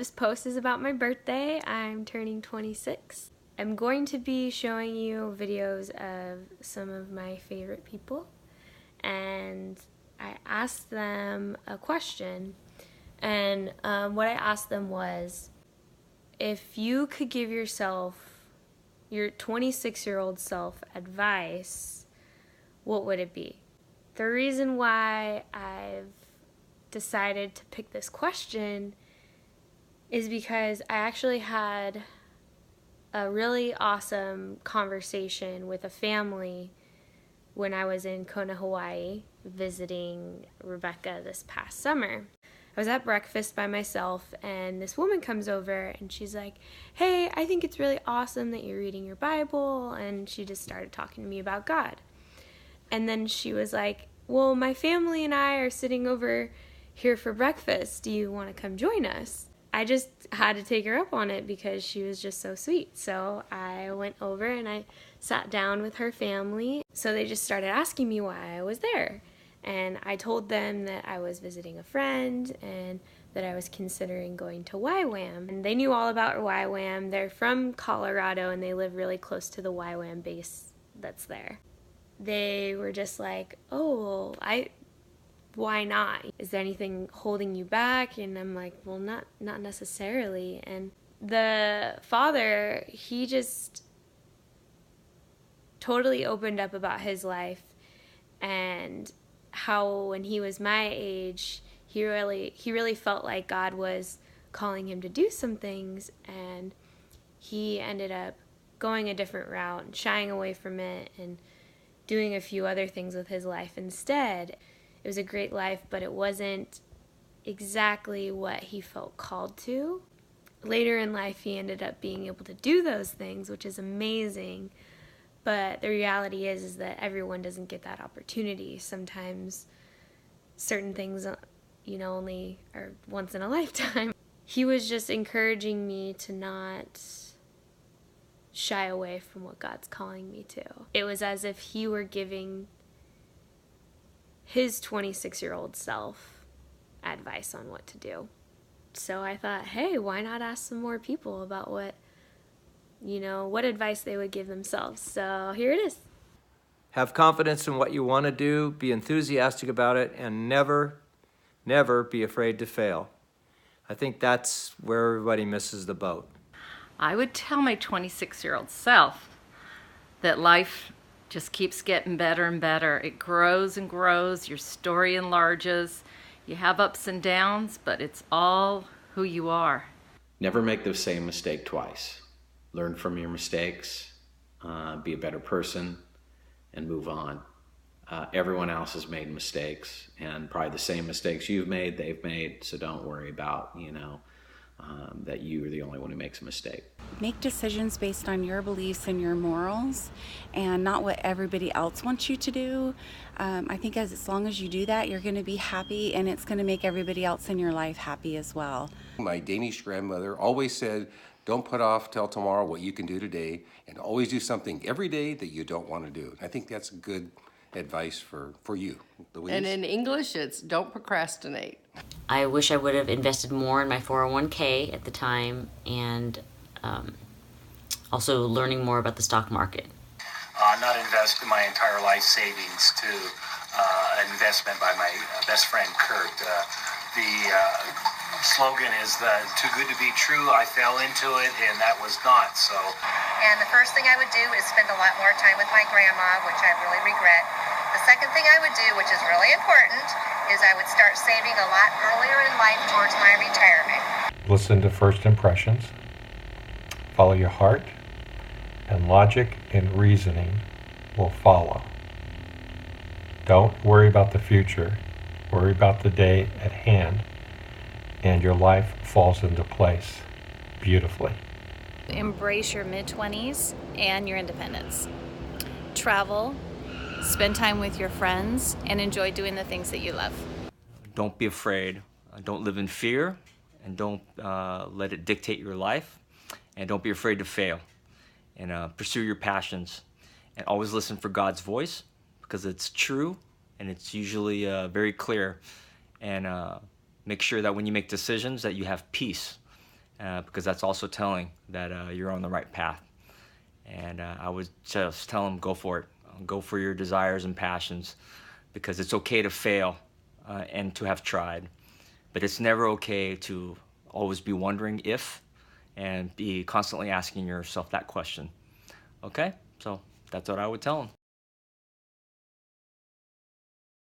This post is about my birthday. I'm turning 26. I'm going to be showing you videos of some of my favorite people, and I asked them a question, and what I asked them was, if you could give yourself, your 26-year-old self, advice, what would it be? The reason why I've decided to pick this question is because I actually had a really awesome conversation with a family when I was in Kona, Hawaii, visiting Rebecca this past summer. I was at breakfast by myself, and this woman comes over and she's like, "Hey, I think it's really awesome that you're reading your Bible," and she just started talking to me about God. And then she was like, "Well, my family and I are sitting over here for breakfast. Do you want to come join us?" I just had to take her up on it because she was just so sweet. So I went over and I sat down with her family. So they just started asking me why I was there. And I told them that I was visiting a friend and that I was considering going to YWAM. And they knew all about YWAM. They're from Colorado and they live really close to the YWAM base that's there. They were just like, "Oh, why not? Is there anything holding you back?" And I'm like, "Well, not necessarily." And the father, he just totally opened up about his life and how when he was my age, he really felt like God was calling him to do some things, and he ended up going a different route and shying away from it and doing a few other things with his life instead. It was a great life, but it wasn't exactly what he felt called to. Later in life, he ended up being able to do those things, which is amazing. But the reality is that everyone doesn't get that opportunity. Sometimes certain things, only are once in a lifetime. He was just encouraging me to not shy away from what God's calling me to. It was as if he were giving his 26-year-old self advice on what to do. So I thought, hey, why not ask some more people about what advice they would give themselves. So here it is. Have confidence in what you want to do, be enthusiastic about it, and never, never be afraid to fail. I think that's where everybody misses the boat. I would tell my 26-year-old self that life just keeps getting better and better. It grows and grows, your story enlarges, you have ups and downs, but it's all who you are. Never make the same mistake twice. Learn from your mistakes, be a better person, and move on. Everyone else has made mistakes, and probably the same mistakes you've made, they've made, so don't worry about, that you are the only one who makes a mistake. Make decisions based on your beliefs and your morals and not what everybody else wants you to do. I think as long as you do that, you're going to be happy, and it's going to make everybody else in your life happy as well. My Danish grandmother always said, "Don't put off till tomorrow what you can do today, and always do something every day that you don't want to do." I think that's good advice for you, Louise. And in English, it's don't procrastinate. I wish I would have invested more in my 401k at the time, and also learning more about the stock market. Not invest my entire life savings to an investment by my best friend Kurt. The slogan is too good to be true. I fell into it, and that was not so. And the first thing I would do is spend a lot more time with my grandma, which I really regret. The second thing I would do, which is really important, is I would start saving a lot earlier in life towards my retirement. Listen to first impressions, follow your heart, and logic and reasoning will follow. Don't worry about the future, worry about the day at hand, and your life falls into place beautifully. Embrace your mid-20s and your independence. Travel, spend time with your friends, and enjoy doing the things that you love. Don't be afraid. Don't live in fear, and don't let it dictate your life. And don't be afraid to fail. And pursue your passions. And always listen for God's voice, because it's true, and it's usually very clear. And make sure that when you make decisions that you have peace. because that's also telling that you're on the right path. And I would just tell them, go for it. Go for your desires and passions, because it's okay to fail and to have tried. But it's never okay to always be wondering if, and be constantly asking yourself that question. Okay? So that's what I would tell them.